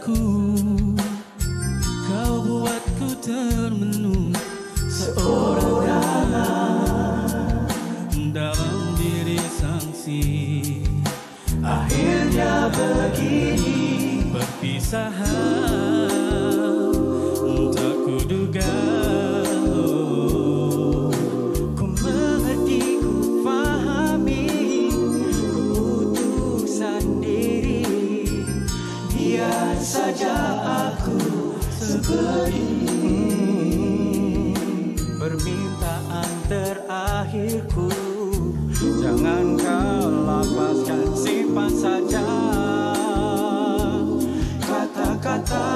padaku. Kau buatku termenung seorang dalam diri sangsi. Akhirnya begini perpisahan tak kuduga. Ku mengerti, ku fahami keputusan diri. Biar saja aku sebegini. Permintaan terakhirku, jangan kau lepaskan, simpan saja kata-kata.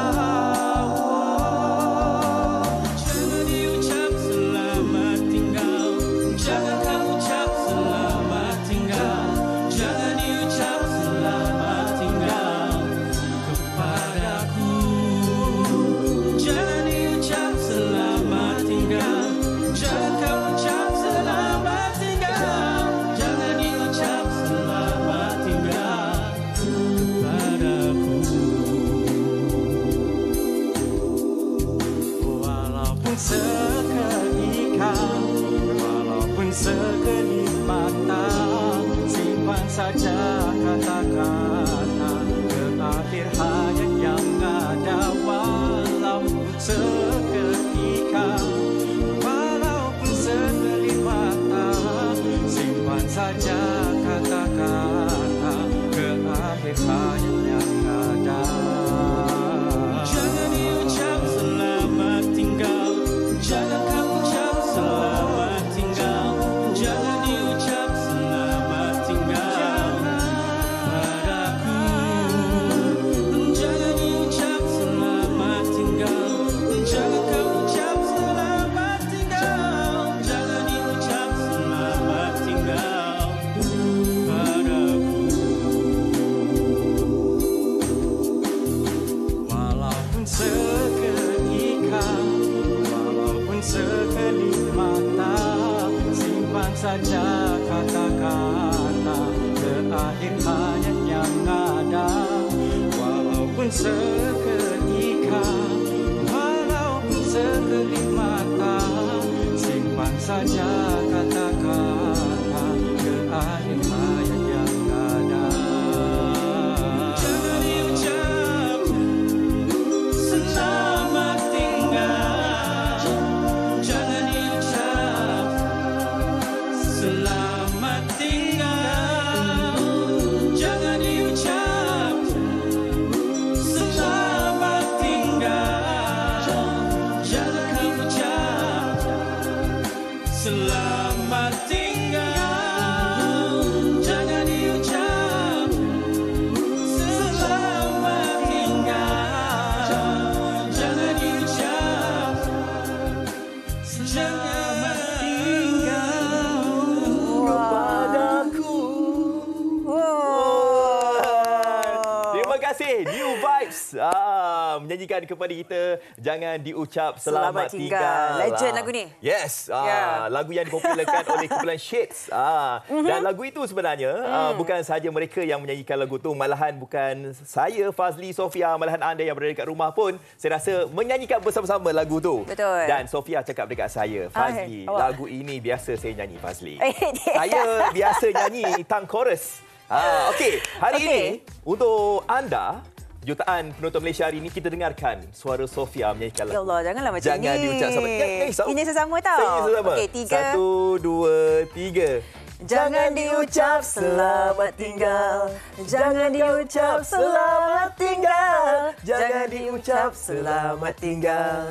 Jangan diucap selamat tinggal, jangan kau ucap selamat tinggal, jangan diucap selamat tinggal kepadaku. Jangan diucap selamat tinggal, jangan kau ucap selamat tinggal, jangan diucap selamat tinggal kepadaku. Walaupun seketika, walaupun sekelip mata, simpan saja kata-kata ke akhir hayat yang ada. Walaupun seketika, walaupun sekelip mata, simpan saja kata-kata ke akhir hayat yang ada. Jangan diucap selamat tinggal, jangan kau ucap selamat tinggal, jangan diucap selamat tinggal padaku. Jangan diucap selamat tinggal, jangan kau ucap selamat tinggal, jangan diucap selamat tinggal padaku. Walaupun seketika, walaupun sekelip mata, simpan saja kata-kata ke akhir hayat yang ada. Walaupun seketika, walaupun sekelip mata, simpan saja kata-kata ke akhir hayat yang ada. Jangan diucap selamat tinggal, jangan diucap selamat tinggal, jangan diucap selamat tinggal, jangan kau ucap selamat tinggal, jangan diucap selamat tinggal, jangan diucap selamat tinggal Padaku. Terima kasih New Vibes menyanyikan kepada kita Jangan Diucap Selamat Selamat Tinggal. Legend lagu ni. Yes, Ya. lagu yang dipopularkan oleh kumpulan Shades. Dan lagu itu sebenarnya bukan sahaja mereka yang menyanyikan lagu tu, malahan bukan saya, Fazli, Sofia, malahan anda yang berada dekat rumah pun saya rasa menyanyikan bersama-sama lagu tu. Betul. Dan Sofia cakap dekat saya, Fazli, awak. lagu ini biasa saya nyanyi, Fazli. dia. Saya biasa nyanyi tang chorus. Okey, hari Okey. ini untuk anda jutaan penonton Malaysia hari ini, kita dengarkan suara Sofia menyanyikan Ya lagu. Allah, janganlah macam Jangan ni. diucap sama. Ini sesama tau. Ini sesama. Okey, 3. 1, 2, 3. Jangan diucap selamat tinggal, jangan diucap selamat tinggal, jangan diucap selamat tinggal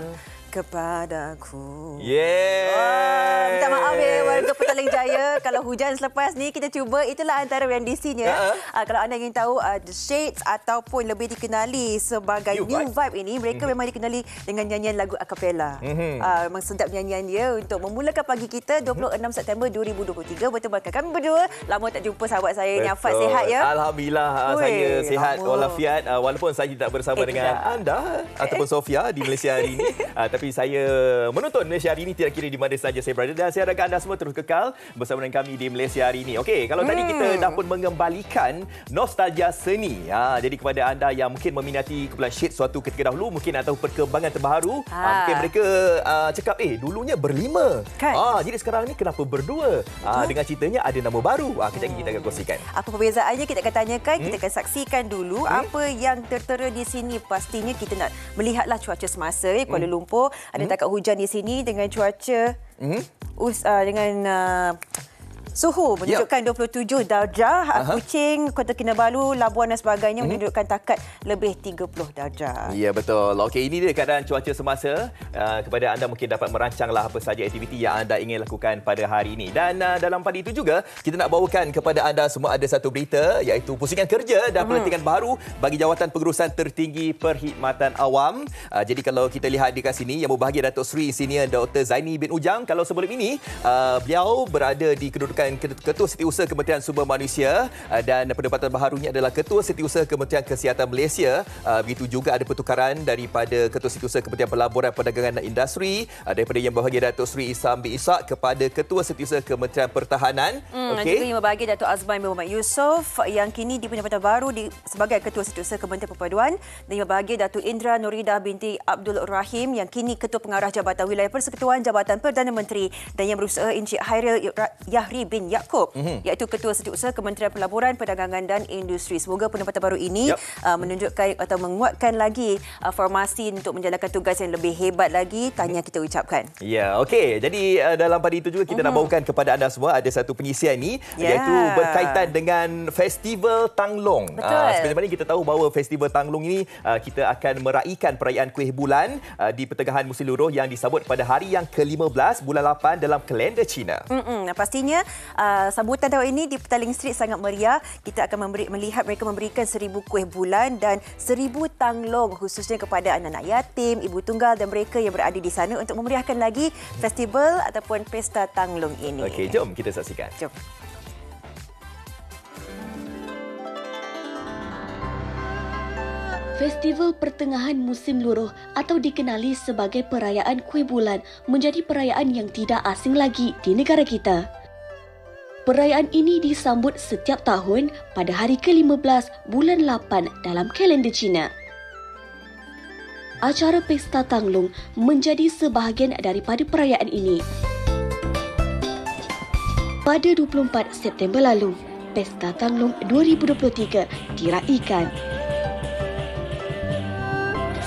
kepadaku. Yeah. Minta maaf ya warga Petaling Jaya kalau hujan selepas ni kita cuba, itulah antara rendisinya. Kalau anda ingin tahu The Shades ataupun lebih dikenali sebagai New Vibe ini, mereka memang dikenali dengan nyanyian lagu acapella. Memang sedap nyanyian dia untuk memulakan pagi kita 26 September 2023 bertemankan kami berdua. Lama tak jumpa sahabat saya ni, Afat, sihat ya? Alhamdulillah, Ui, saya sihat lama. walafiat walaupun saya tidak bersama dengan tidak. anda ataupun Sofia di Malaysia hari ini. Tapi Tapi saya menonton Malaysia hari ini tidak kira di mana saja saya berada. Dan saya harapkan anda semua terus kekal bersama dengan kami di Malaysia hari ini. Okey, kalau tadi kita dah pun mengembalikan nostalgia seni. Jadi kepada anda yang mungkin meminati kumpulan Shades suatu ketika dahulu, mungkin atau perkembangan terbaru, mungkin mereka cakap, dulunya berlima. Kan? Jadi sekarang ni kenapa berdua? Dengan ceritanya ada nama baru. Kejap lagi kita akan kongsikan. Apa perbezaannya kita akan tanyakan, kita akan saksikan dulu apa yang tertera di sini. Pastinya kita nak melihatlah cuaca semasa Kuala Lumpur. Ada takat hujan di sini dengan cuaca dengan suhu menunjukkan 27 darjah. Kuching, Kota Kinabalu, Labuan dan sebagainya menunjukkan takat lebih 30 darjah. Ya, betul. Okey, ini dia keadaan cuaca semasa. Kepada anda mungkin dapat merancanglah apa saja aktiviti yang anda ingin lakukan pada hari ini. Dan dalam pagi itu juga, kita nak bawakan kepada anda semua ada satu berita, iaitu pusingan kerja dan pelantikan baru bagi Jawatan Pengurusan Tertinggi Perkhidmatan Awam. Jadi kalau kita lihat di kat sini, yang berbahagia Datuk Seri Senior Dr. Zaini bin Ujang. Kalau sebelum ini, beliau berada di kedudukan Ketua Setiausaha Kementerian Sumber Manusia, dan pendapatan baharunya adalah Ketua Setiausaha Kementerian Kesihatan Malaysia. Begitu juga ada pertukaran daripada Ketua Setiausaha Kementerian Pelaburan Perdagangan dan Industri, daripada Yang Berbahagia Datuk Seri Isam bin Ishak kepada Ketua Setiausaha Kementerian Pertahanan. Juga Yang Berbahagia Datuk Azman bin Muhammad Yusof yang kini di pendapatan baru sebagai Ketua Setiausaha Kementerian Perpaduan, dan Yang Berbahagia Datuk Indra Nuridah binti Abdul Rahim yang kini Ketua Pengarah Jabatan Wilayah Persekutuan Jabatan Perdana Menteri, dan Yang Berusaha Encik Hairil Yahri bin Yaakob iaitu Ketua Setiausaha Kementerian Pelaburan Perdagangan dan Industri. Semoga pendapatan baru ini menunjukkan atau menguatkan lagi formasi untuk menjalankan tugas yang lebih hebat lagi. Tahniah kita ucapkan. Ya, okey. Jadi dalam pagi itu juga kita nak bawakan kepada anda semua ada satu pengisian ni, iaitu berkaitan dengan Festival Tanglong. Sebenarnya kita tahu bahawa Festival Tanglong ini kita akan meraihkan perayaan Kuih Bulan di pertengahan musim luruh yang disambut pada hari yang ke-15 bulan 8 dalam kalender Cina. Pastinya sambutan tahun ini di Petaling Street sangat meriah. Kita akan melihat mereka memberikan 1000 kuih bulan dan 1000 tanglong khususnya kepada anak-anak yatim, ibu tunggal dan mereka yang berada di sana untuk memeriahkan lagi festival ataupun pesta tanglong ini. Okey, jom kita saksikan. Jom. Festival Pertengahan Musim Luruh atau dikenali sebagai Perayaan Kuih Bulan menjadi perayaan yang tidak asing lagi di negara kita. Perayaan ini disambut setiap tahun pada hari ke-15 bulan 8 dalam kalender Cina. Acara Pesta Tanglong menjadi sebahagian daripada perayaan ini. Pada 24 September lalu, Pesta Tanglong 2023 diraikan.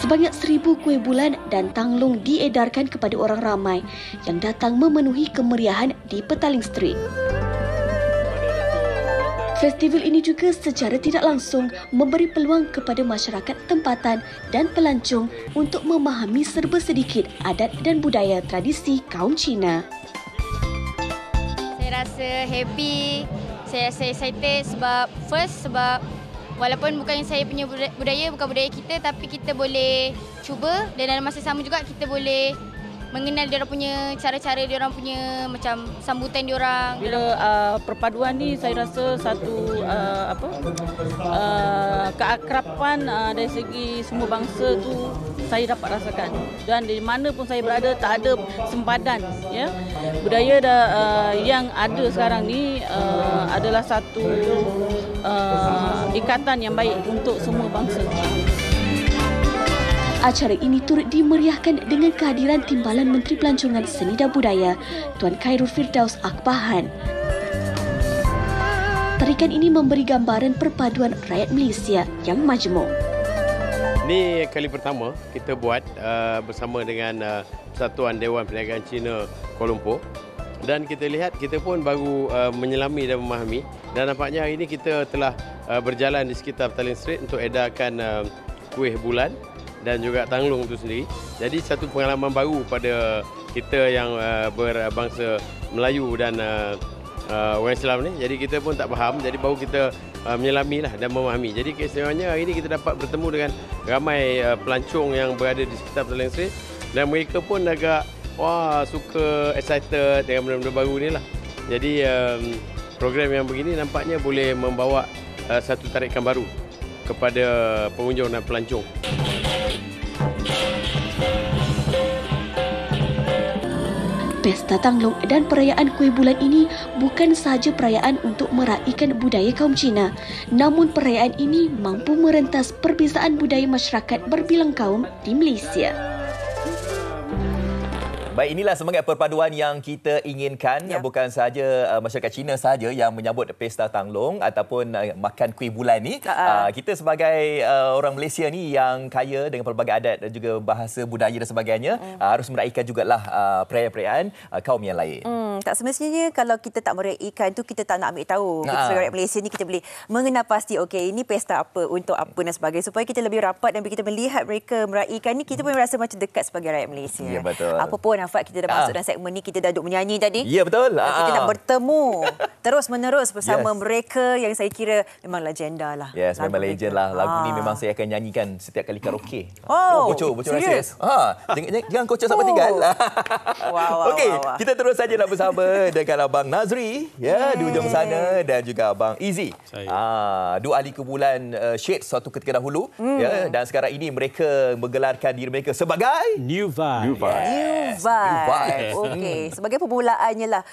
Sebanyak 1000 kuih bulan dan tanglong diedarkan kepada orang ramai yang datang memenuhi kemeriahan di Petaling Street. Festival ini juga secara tidak langsung memberi peluang kepada masyarakat tempatan dan pelancong untuk memahami serba sedikit adat dan budaya tradisi kaum Cina. Saya rasa happy, saya rasa excited sebab walaupun bukan saya punya budaya, bukan budaya kita, tapi kita boleh cuba dan dalam masa sama juga kita boleh mengenal diorang punya cara-cara diorang punya macam sambutan diorang. Bila perpaduan ni saya rasa satu keakraban dari segi semua bangsa tu saya dapat rasakan. Dan di mana pun saya berada tak ada sempadan, ya. Budaya yang ada sekarang ni adalah satu ikatan yang baik untuk semua bangsa. Acara ini turut dimeriahkan dengan kehadiran Timbalan Menteri Pelancongan Seni dan Budaya, Tuan Khairul Firdaus Akbahan. Tarikan ini memberi gambaran perpaduan rakyat Malaysia yang majmuk. Ini kali pertama kita buat bersama dengan Persatuan Dewan Perniagaan Cina Kuala Lumpur. Dan kita lihat kita pun baru menyelami dan memahami. Dan nampaknya hari ini kita telah berjalan di sekitar Petaling Street untuk edarkan kuih bulan dan juga tanglong itu sendiri. Jadi satu pengalaman baru pada kita yang berbangsa Melayu dan orang Islam ni. Jadi kita pun tak faham, jadi baru kita menyelamilah dan memahami. Jadi keistimewaannya hari ini kita dapat bertemu dengan ramai pelancong yang berada di sekitar Petaling Street dan mereka pun agak suka, excited dengan benda-benda baru ni lah. Jadi program yang begini nampaknya boleh membawa satu tarikan baru kepada pengunjung dan pelancong. Pesta Tanglong dan perayaan Kuih Bulan ini bukan sahaja perayaan untuk meraihkan budaya kaum Cina, namun perayaan ini mampu merentas perbezaan budaya masyarakat berbilang kaum di Malaysia. Baik, inilah semangat perpaduan yang kita inginkan. Bukan sahaja masyarakat Cina sahaja yang menyambut Pesta Tanglong ataupun makan kuih bulan ni. Kita sebagai orang Malaysia ni yang kaya dengan pelbagai adat dan juga bahasa budaya dan sebagainya harus meraihkan jugalah perayaan-perayaan kaum yang lain. Tak semestinya kalau kita tak meraihkan tu kita tak nak ambil tahu. Kita sebagai rakyat Malaysia ni kita boleh mengenal pasti okey ini pesta apa, untuk apa dan sebagainya, supaya kita lebih rapat dan bila kita melihat mereka meraihkan ni kita pun rasa macam dekat sebagai rakyat Malaysia. Ya, betul. Apa pun Hafad, kita dah masuk dalam segmen ni, kita dah duduk menyanyi tadi. Ya, betul. Kita nak bertemu terus-menerus bersama mereka yang saya kira memang legenda lah. Yes, memang legend lah. Lagu ni memang saya akan nyanyikan setiap kali karaoke. Bocor serius. Jangan kocok sampai tinggal. Okey, kita terus saja nak bersama dengan Abang Nazri di ujung sana dan juga Abang Izzy. Dua ahli kumpulan Shades suatu ketika dahulu dan sekarang ini mereka menggelarkan diri mereka sebagai New Vibe. Okey, sebagai permulaannya lah,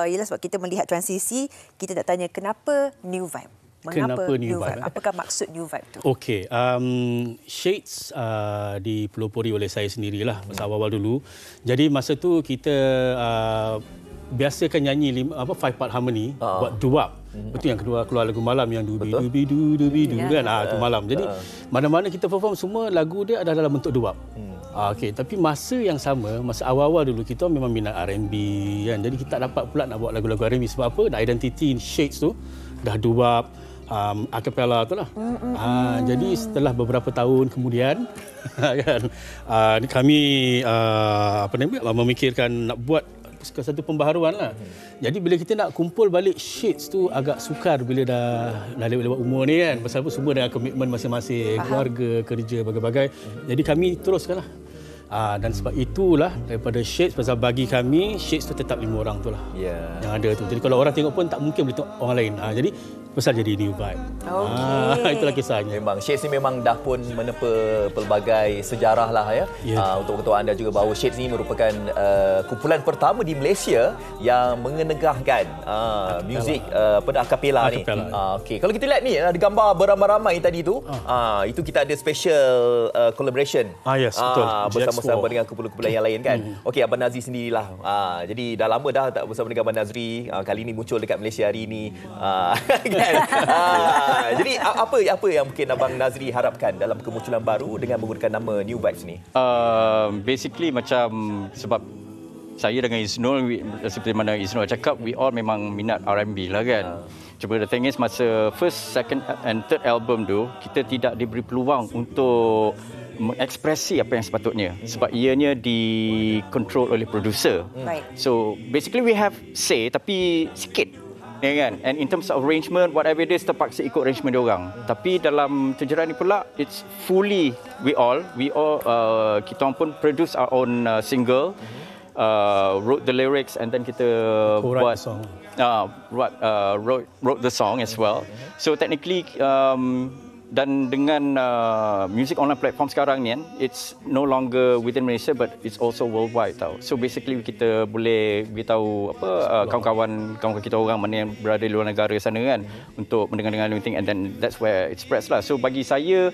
ialah sebab kita melihat transisi, kita nak tanya kenapa New Vibe? Mengapa New Vibe? Apakah maksud New Vibe tu? Okey, Shades dipelopori oleh saya sendirilah masa awal-awal dulu. Jadi masa tu kita biasakan nyanyi 5 part harmony buat doo-wop. Betul, yang kedua keluar lagu malam yang dubi-dubi-du kan, tu malam. Jadi mana-mana kita perform semua lagu dia ada dalam bentuk doo-wop. Okey, tapi masa yang sama, masa awal-awal dulu kita memang minat R&B kan. Jadi kita tak dapat pula nak buat lagu-lagu R&B sebab apa? Dah identiti Shades tu dah doo-wop, a cappella tu lah. Jadi setelah beberapa tahun kemudian kan, kami memikirkan nak buat satu pembaharuan lah. Jadi bila kita nak kumpul balik Shades tu agak sukar bila dah lewat umur ni kan. Pasal apa, semua dengan komitmen masing-masing, keluarga, kerja, bagai-bagai. Jadi kami teruskan lah. Dan sebab itulah daripada Shades, pasal bagi kami Shades tu tetap 5 orang tu lah yang ada tu. Jadi kalau orang tengok pun tak mungkin boleh tengok orang lain. Jadi pasal jadi New Vibe. Itulah kisahnya. Memang Shades ni memang dah pun menepa pelbagai sejarah lah untuk pengetahuan anda juga bahawa Shades ni merupakan kumpulan pertama di Malaysia yang mengenegahkan muzik pada acapella ni. Okey, kalau kita lihat ni ada gambar beramai-ramai tadi tu, itu kita ada special collaboration. Betul. Bersama-sama dengan kumpulan-kumpulan yang lain kan. Okey, Abang Nazri sendirilah. Jadi dah lama dah tak bersama dengan Abang Nazri. Kali ini muncul dekat Malaysia hari ini. Jadi apa yang mungkin Abang Nazri harapkan dalam kemunculan baru dengan menggunakan nama New Vibes ni? Basically macam sebab saya dengan Isnul, seperti mana Isnul cakap, we all memang minat R&B lah kan. Cuma the thing is, masa first, second and third album tu, kita tidak diberi peluang untuk mengekspresi apa yang sepatutnya sebab ianya dikontrol oleh producer. So basically we have say tapi sikit, ya kan? And in terms of arrangement, whatever it is, terpaksa ikut arrangement dia orang. Tapi dalam terjerat ni pula, it's fully we all kita orang pun produce our own single, wrote the lyrics and then kita buat song. Wrote the song as well. So technically dan dengan music online platform sekarang ni kan, it's no longer within Malaysia but it's also worldwide tau. So basically kita boleh beritahu kawan-kawan kita orang mana yang berada di luar negara sana kan, untuk mendengar everything, and then that's where it spreads lah. So bagi saya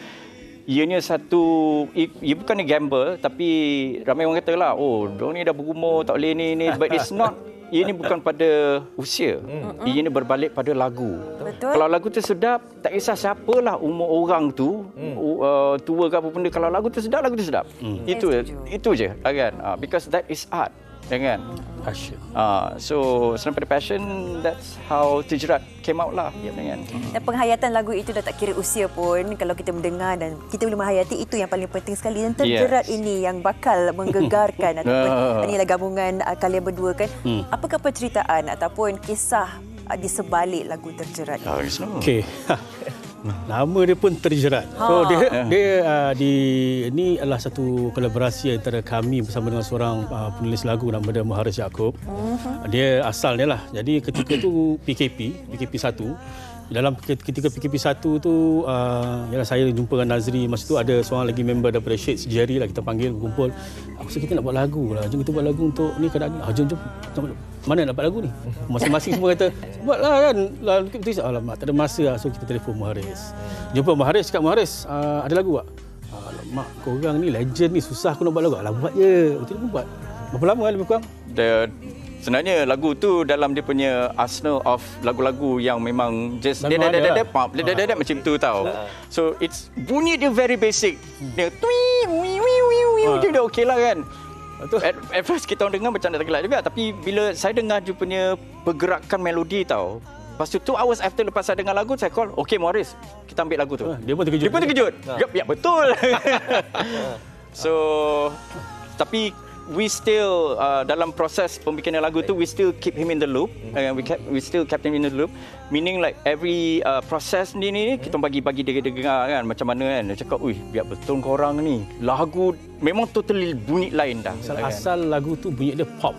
ianya satu, ia bukannya gamble, tapi ramai orang kata lah, diorang ni dah berumur tak boleh ni, but it's not. Ia ni bukan pada usia. Ia ni berbalik pada lagu. Betul. Kalau lagu tu sedap, tak kisah siapalah umur orang tu, tua ke apa benda, kalau lagu tu sedap, lagu tu sedap. Itu je kan. Because that is art. Kan? Passion. So selain pada passion, that's how Terjerat came out lah. Kan? Dan penghayatan lagu itu dah tak kira usia pun, kalau kita mendengar dan kita boleh menghayati, itu yang paling penting sekali. Dan Terjerat ini yang bakal menggegarkan ataupun inilah gabungan kalian berdua kan. Apakah penceritaan ataupun kisah di sebalik lagu Terjerat? Okey. Nama dia pun Terjerat. So ini adalah satu kolaborasi antara kami bersama dengan seorang penulis lagu nama dia Muharis Yaakob. Dia asal dia lah. Jadi ketika tu PKP 1 dalam ketika PKP 1 tu ialah saya jumpa dengan Nazri. Masa tu ada seorang lagi member daripada Shades, Jerry lah, kita panggil berkumpul. Aku rasa kita nak buat lagu lah. Jom kita buat lagu untuk ni keadaan. Jom. Mana nak buat lagu ni? Masing-masing semua kata, buatlah kan. Lalu kita tulis, alamak tak ada masa lah. So kita telefon Muharis. Jumpa Muharis, cakap Muharis, ada lagu tak? Alamak, korang ni legend ni, susah aku nak buat lagu. Alah, buat je. Betul pun buat. Berapa lama lebih kurang? Sebenarnya lagu tu dalam dia punya arsenal of lagu-lagu yang memang just pop macam tu tau. So it's bunyi dia very basic. Dia macam dia okey lah kan. At first kita orang dengar macam tak gelak juga, tapi bila saya dengar dia punya pergerakan melodi tau. Lepas tu 2 hours after lepas saya dengar lagu, saya call, okay Morris, kita ambil lagu tu. Dia pun terkejut. Ya betul. So tapi we still dalam proses pembikinan lagu tu, we still keep him in the loop. We still kept him in the loop, meaning like every proses ni kita bagi dia dengar kan macam mana kan. Dia cakap, biar betul korang ni lagu memang totally bunyi lain dah. Asal lagu tu bunyi dia pop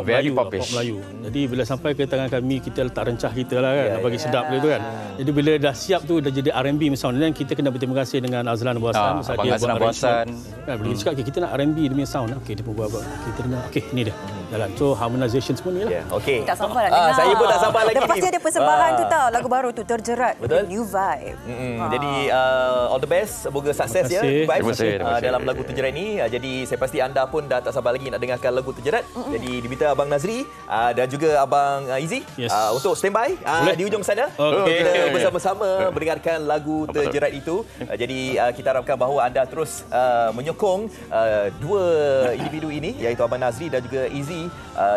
very Melayu, popish. pop Melayu. Jadi bila sampai ke tangan kami, kita letak rencah kita lah kan, bagi sedap dia tu kan. Jadi bila dah siap tu, dah jadi R&B sound, dan kita kena berterima kasih dengan Azlan Abu-Hassan. Abang Azlan Abu-Hassan. Bila dia cakap, kita nak R&B dia punya sound. Okey, dia pun buat. Kita dengar, okey, ni dia. Jalan. So harmonization semua ni lah. Okey. Tak sabar nak dengar. Saya pun tak sabar lagi. Lepas ni ada persembahan tu tau, lagu baru tu, Terjerat. Betul. New Vibe. Jadi all the best, semoga sukses ya Terima kasih. dalam lagu Terjerat ni. Jadi saya pasti anda pun dah tak sabar lagi nak dengarkan lagu Terjerat. Jadi diminta Abang Nazri dan juga Abang Izzy untuk standby di ujung sana. Kita bersama-sama mendengarkan lagu Terjerat itu. Jadi kita harapkan bahawa anda terus menyokong dua individu ini, iaitu Abang Nazri dan juga Izzy,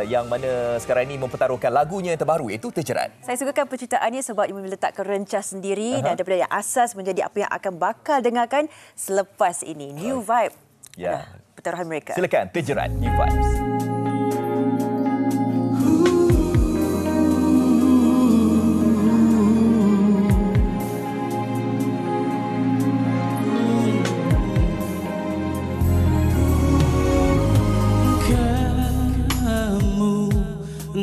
yang mana sekarang ini mempertaruhkan lagunya yang terbaru, iaitu Terjerat. Saya sukakan penceritaannya sebab ia meletakkan rencah sendiri dan daripada yang asas menjadi apa yang akan bakal dengarkan selepas ini. New Vibe. Pertaruhan mereka. Silakan, Terjerat, New Vibes.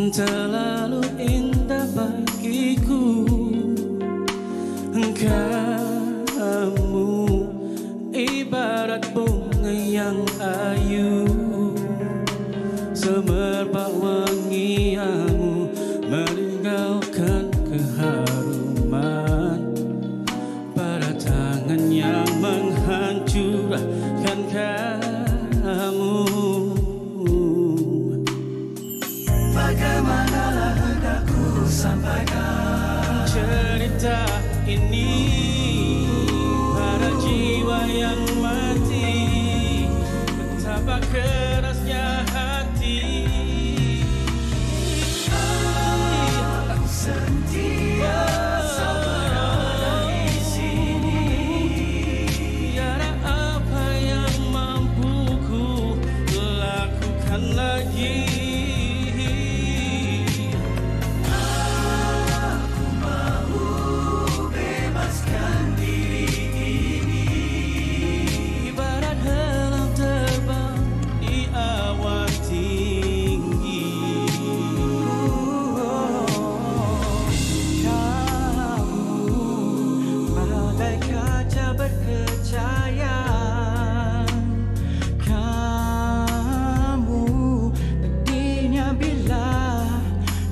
Terlalu indah bagiku, kamu ibarat bunga yang ayu, semerbak wangianmu meninggalkan keharuman pada tangan yang menghancurkan kamu. Bagaimanalah hendakku sampaikan cerita ini pada jiwa yang mati, betapa kerasnya hati. Aku sentiasa berada di sini, tiada apa yang mampu ku lakukan lagi.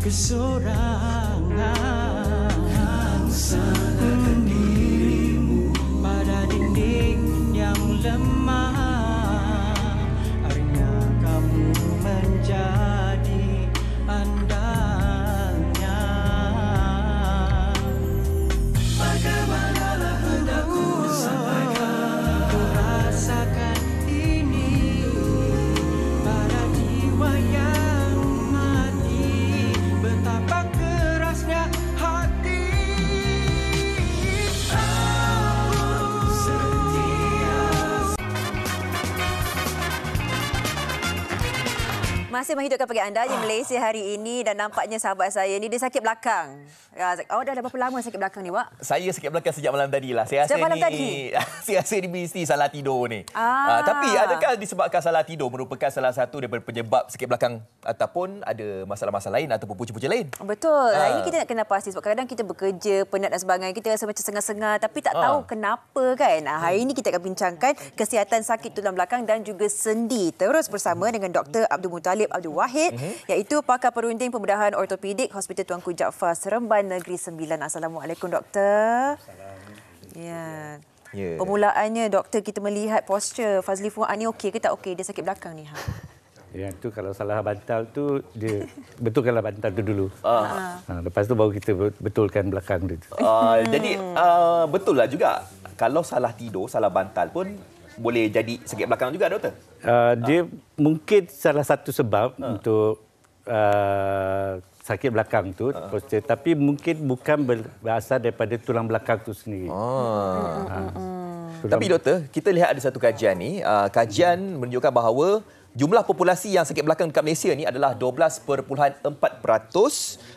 Kesorangan sandarkan dirimu pada dinding yang lemah, akhirnya kamu menjadi andalnya. Bagaimanalah hendakku sampaikan, ku rasakan ini pada jiwa yang mati, betapa kerasnya hati. Aku sentiasa Masih menghidupkan pagi anda di Malaysia hari ini dan nampaknya sahabat saya ni dia sakit belakang. Dah berapa lama sakit belakang ni, Wak? Saya sakit belakang sejak malam tadi lah. Saya rasa Sejak malam ni, tadi? saya rasa ni mesti salah tidur ni. Tapi adakah disebabkan salah tidur merupakan salah satu daripada penyebab sakit belakang ataupun ada masalah-masalah lain ataupun punca-punca lain? Betul. Ini kita nak kena pasti sebab kadang-kadang kita bekerja, penat dan sebagainya. Kita rasa macam sengah-sengah tapi tak tahu kenapa kan. Hari ini kita akan bincangkan kesihatan sakit tulang belakang dan juga sendi. Terus bersama dengan Dr. Abdul Muttalib Abdul Wahid iaitu pakar perunding pembedahan ortopedik Hospital Tuanku Jaafar Seremban Negeri Sembilan. Assalamualaikum doktor. Ya. Permulaannya doktor kita melihat postur Fazli Fuad ni okey ke tak okey? Dia sakit belakang ni. Yang tu kalau salah bantal tu dia betulkanlah bantal tu dulu. Lepas tu baru kita betulkan belakang dia. Jadi betul lah juga kalau salah tidur, salah bantal pun boleh jadi sakit belakang juga doktor. Dia mungkin salah satu sebab untuk sakit belakang tu, postur, tapi mungkin bukan berasal daripada tulang belakang tu sendiri. Tapi doktor, kita lihat ada satu kajian ni, kajian menunjukkan bahawa jumlah populasi yang sakit belakang dekat Malaysia ni adalah 12.4%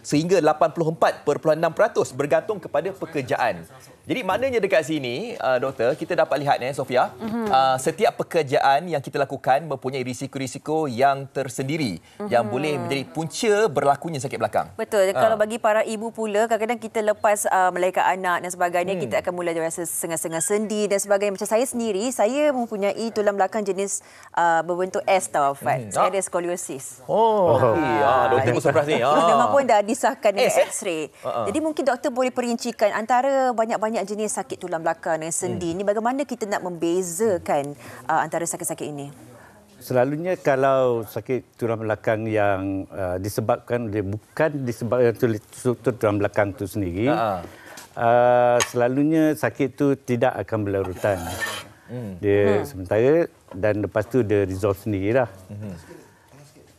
sehingga 84.6% bergantung kepada pekerjaan. Jadi maknanya dekat sini, doktor, kita dapat lihat Sofia, setiap pekerjaan yang kita lakukan mempunyai risiko-risiko yang tersendiri yang boleh menjadi punca berlakunya sakit belakang. Betul. Kalau bagi para ibu pula, kadang-kadang kita lepas melahirkan anak dan sebagainya, kita akan mula rasa sengah-sengah sendi dan sebagainya. Macam saya sendiri, saya mempunyai tulang belakang jenis berbentuk S tau, Fad. Saya ada skoliosis. Doktor pun surprise ni. Memang pun dah disahkan dengan X-ray. Jadi mungkin doktor boleh perincikan antara banyak-banyak jenis sakit tulang belakang dan sendi ni, bagaimana kita nak membezakan antara sakit-sakit ini? Selalunya kalau sakit tulang belakang yang disebabkan dia bukan disebabkan struktur tulang belakang tu sendiri, selalunya sakit tu tidak akan berlarutan. Dia sementara dan lepas tu dia resolve sendirilah.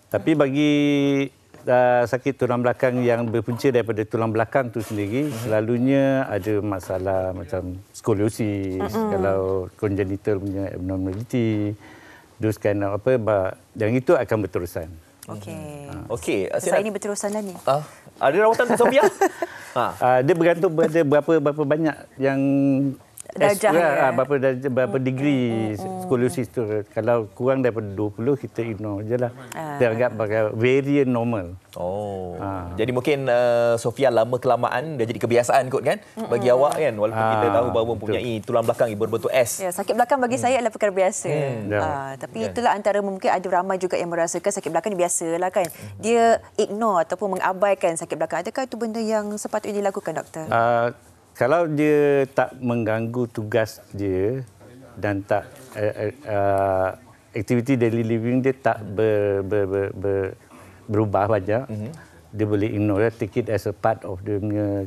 Tapi bagi sakit tulang belakang yang berpunca daripada tulang belakang tu sendiri, selalunya ada masalah macam skoliosis, kalau congenital punya abnormality, those kind of yang itu akan berterusan. Okey. Saya ini berterusan lah ni. Ada rawatan untuk Sofia? Dia bergantung pada berapa banyak yang darjah berapa degree skoliosis tu. Kalau kurang daripada 20 kita ignore je lah. Dia anggap sebagai very normal. Jadi mungkin Sofia lama kelamaan dah jadi kebiasaan kot kan bagi awak kan, walaupun kita tahu bahawa mempunyai tulang belakang berbentuk S. Ya, sakit belakang bagi saya adalah perkara biasa. Tapi itulah antara mungkin ada ramai juga yang merasakan sakit belakang ni biasalah kan. Dia ignore ataupun mengabaikan sakit belakang. Adakah itu benda yang sepatutnya dilakukan doktor? Kalau dia tak mengganggu tugas dia dan tak aktiviti daily living dia tak berubah banyak, dia boleh ignore, take it as a part of dia punya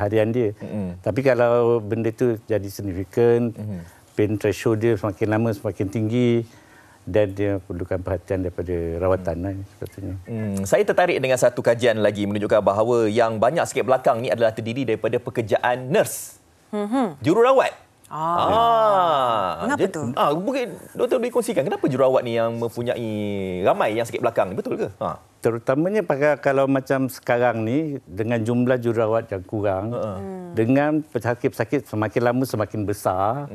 harian dia. Tapi kalau benda tu jadi significant, pain threshold dia semakin lama semakin tinggi, dan dia perlukan perhatian daripada rawatan sepatutnya. Saya tertarik dengan satu kajian lagi menunjukkan bahawa yang banyak sakit belakang ni adalah terdiri daripada pekerjaan nurse, jururawat. Kenapa tu? Mungkin doktor boleh kongsikan kenapa jururawat ni yang mempunyai ramai yang sakit belakang, betul ke? Terutamanya kalau macam sekarang ni dengan jumlah jururawat yang kurang, dengan pesakit-pesakit semakin lama semakin besar,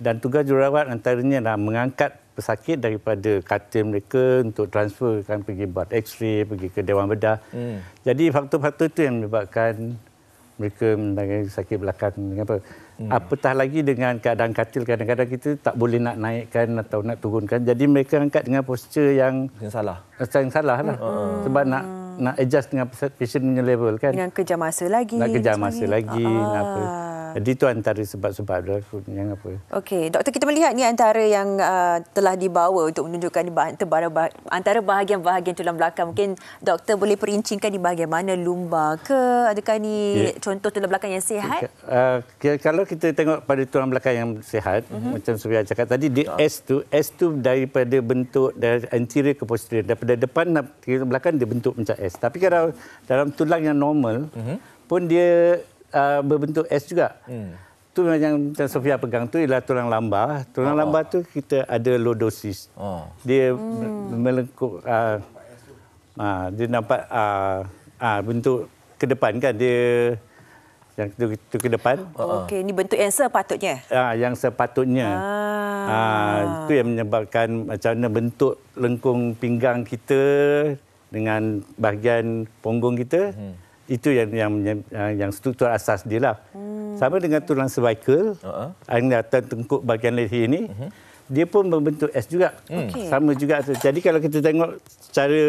dan tugas jururawat antaranya adalah mengangkat pesakit daripada katil mereka untuk transferkan pergi buat X-ray, pergi ke Dewan Bedah. Jadi faktor-faktor itu yang menyebabkan mereka menangani sakit belakang. Apatah lagi dengan keadaan katil, kadang-kadang kita tak boleh nak naikkan atau nak turunkan. Jadi mereka angkat dengan postur yang salah lah. Sebab nak adjust dengan patient punya level kan. Dengan kejar masa lagi. Jadi itu antara sebab-sebab yang apa. Okey, doktor, kita melihat ni antara yang telah dibawa untuk menunjukkan antara bahagian-bahagian tulang belakang. Mungkin doktor boleh perincikan di bahagian mana, lumbar ke? Adakah ni contoh tulang belakang yang sihat? Kalau kita tengok pada tulang belakang yang sihat, macam Sofia cakap tadi, dia S tu daripada bentuk dari anterior ke posterior, daripada depan ke belakang dia bentuk macam S. Tapi kalau dalam tulang yang normal pun dia berbentuk S juga. Tu yang Sofia pegang tu ialah tulang lambar. Tulang lambar tu kita ada lordosis. Dia melengkung Dia nampak bentuk ke depan kan, dia yang itu ke depan. Okey, ini bentuk yang sepatutnya. Yang sepatutnya. Itu yang menyebabkan macam mana bentuk lengkung pinggang kita dengan bahagian punggung kita. Itu yang struktur asas dia lah. Sama dengan tulang cervical, angatan tengkuk bahagian leher ini, dia pun membentuk S juga. Sama juga. Jadi kalau kita tengok secara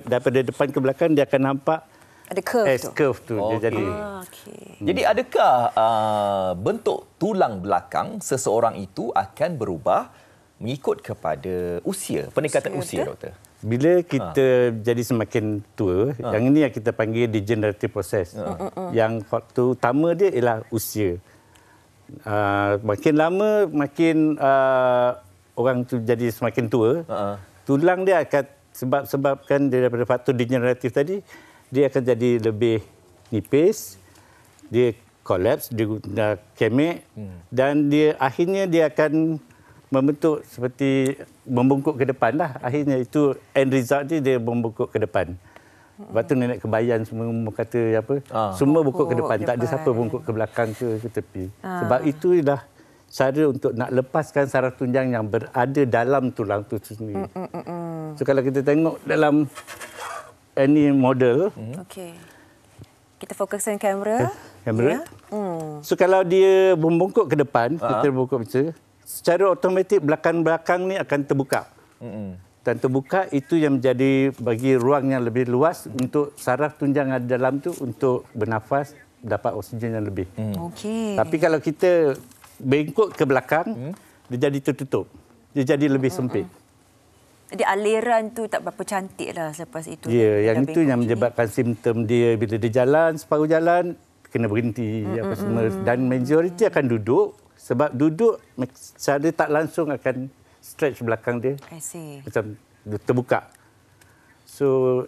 daripada depan ke belakang, dia akan nampak ada curve S-curve tu. Dia jadi. Jadi adakah bentuk tulang belakang seseorang itu akan berubah mengikut kepada usia, peningkatan usia, doktor? Bila kita jadi semakin tua, yang ini yang kita panggil degenerative process. Yang faktor utama dia ialah usia. Makin lama, makin orang tu jadi semakin tua, tulang dia akan sebabkan daripada faktor degeneratif tadi, dia akan jadi lebih nipis, dia collapse, dia kemek, dan dia akhirnya dia akan membentuk seperti membungkuk ke depan lah. Akhirnya itu end result dia membungkuk ke depan. Lepas tu nenek kebayan semua kata apa, semua bungkuk ke depan. Tak ada siapa bungkuk ke belakang ke tepi. Sebab itu ialah cara untuk nak lepaskan saraf tunjang yang berada dalam tulang tu sendiri. So kalau kita tengok dalam any model. Okey. Kita fokuskan kamera. Kamera. So kalau dia membungkuk ke depan, kita bungkuk macam secara automatik belakang-belakang ni akan terbuka. Dan terbuka itu yang menjadi bagi ruang yang lebih luas untuk saraf tunjang ada dalam tu untuk bernafas, dapat oksigen yang lebih. Okey. Tapi kalau kita bengkok ke belakang, dia jadi tertutup. Dia jadi lebih sempit. Jadi aliran tu tak berapa cantik lah selepas itu. Ya, yang itu yang menyebabkan simptom dia bila dia jalan, separuh jalan, kena berhenti apa semua. Dan majoriti akan duduk sebab duduk secara tak langsung akan stretch belakang dia. I see. Macam terbuka. So,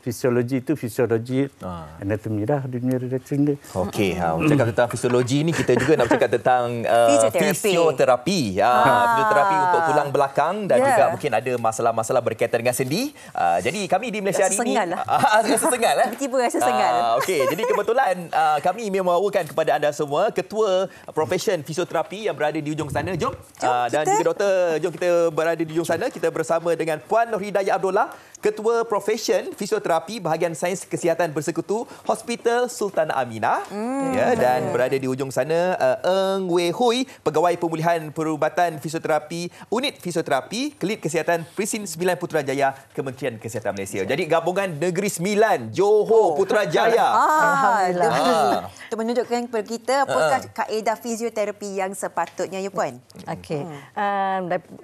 fisiologi itu fisiologi anatomi dah dunia redaksi. Okey, bercakap tentang fisiologi ni kita juga nak bercakap tentang fisioterapi. Fisioterapi untuk tulang belakang dan juga mungkin ada masalah-masalah berkaitan dengan sendi. Jadi kami di Malaysia hari ini rasa sengal lah. Tiba-tiba rasa sengal. Okey, jadi kebetulan kami membawakan kepada anda semua ketua profession fisioterapi yang berada di ujung sana. Jom dan juga doktor, jom kita berada di ujung sana. Kita bersama dengan Puan Hidayah Abdullah, ketua profession fisioterapi bahagian sains kesihatan bersekutu Hospital Sultanah Aminah, dan berada di ujung sana Eng Wei Hui, pegawai pemulihan perubatan fisioterapi unit fisioterapi Klinik Kesihatan Presin 9 Putrajaya Kementerian Kesihatan Malaysia. Jadi gabungan Negeri 9 Johor Putrajaya. Alhamdulillah. Itu menunjukkan kepada kita apakah kaedah fisioterapi yang sepatutnya, ya Puan? Okey.